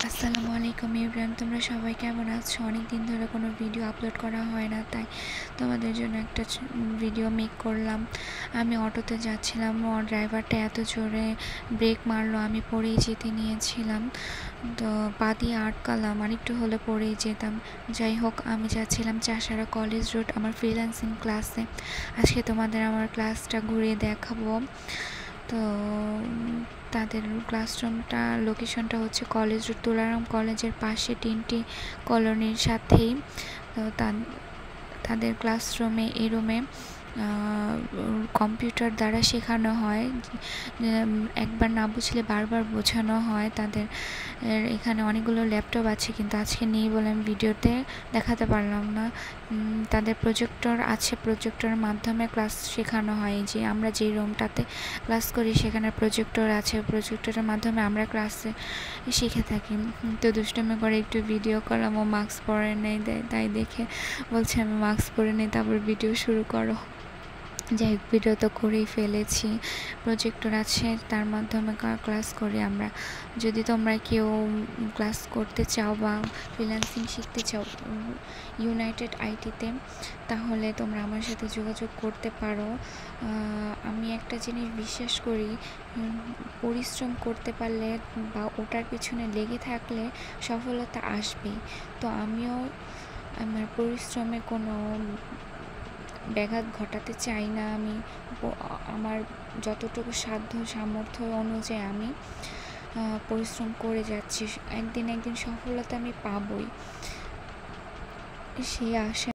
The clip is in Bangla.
আসসালামু আলাইকুম এভরিওয়ান, তোমরা সবাই কেমন আছো? অনেক দিন ধরে কোনো ভিডিও আপলোড করা হয় না, তাই তোমাদের জন্য একটা ভিডিও মেক করলাম। আমি অটোতে যাচ্ছিলাম, ড্রাইভারটা এত জোরে ব্রেক মারলো, আমি পড়েই যেতে নিয়েছিলাম, তো পা দিয়ে আটকালাম, আরেকটু হলে পড়েই যেতাম। যাই হোক, আমি যাচ্ছিলাম চাষারা কলেজ রোড আমার ফ্রিল্যান্সিং ক্লাসে। আজকে তোমাদের আমার ক্লাসটা ঘুরিয়ে দেখাবো। তো তাদের ক্লাসরুমটা লোকেশনটা হচ্ছে কলেজ রোড, তুলারাম কলেজের পাশে 3টি কলোনির সাথেই। তো তাদের ক্লাসরুমে এই রুমে কম্পিউটার দ্বারা শেখানো হয়, একবার না বুঝলে বারবার বোঝানো হয়। তাদের এখানে অনেকগুলো ল্যাপটপ আছে, কিন্তু আজকে নেই বলে আমি ভিডিওতে দেখাতে পারলাম না। তাদের প্রজেক্টর আছে, প্রজেক্টরের মাধ্যমে ক্লাস শেখানো হয়। যে আমরা যে রুমটাতে ক্লাস করি সেখানে প্রজেক্টর আছে, প্রজেক্টরের মাধ্যমে আমরা ক্লাসে শিখে থাকি। তো দুষ্টুমি করে একটু ভিডিও করলাম, ও মাস্ক পরে নেই, তাই দেখে বলছে আমি মাস্ক পরে নেই, তারপর ভিডিও শুরু করো। যাই হোক, ভিডিও তো করেই ফেলেছি। প্রজেক্টর আছে, তার মাধ্যমে ক্লাস করি আমরা। যদি তোমরা কেউ ক্লাস করতে চাও বা ফ্রিল্যান্সিং শিখতে চাও ইউনাইটেড আইটিতে, তাহলে তোমরা আমার সাথে যোগাযোগ করতে পারো। আমি একটা জিনিস বিশ্বাস করি, পরিশ্রম করতে পারলে বা ওটার পিছনে লেগে থাকলে সফলতা আসবেই। তো আমিও আমার পরিশ্রমে কোনো ব্যাঘাত ঘটাতে চাই না। আমি আমার যতটুকু সাধ্য সামর্থ্য অনুযায়ী আমি পরিশ্রম করে যাচ্ছি। একদিন সফলতা আমি পাবই, সেই আশা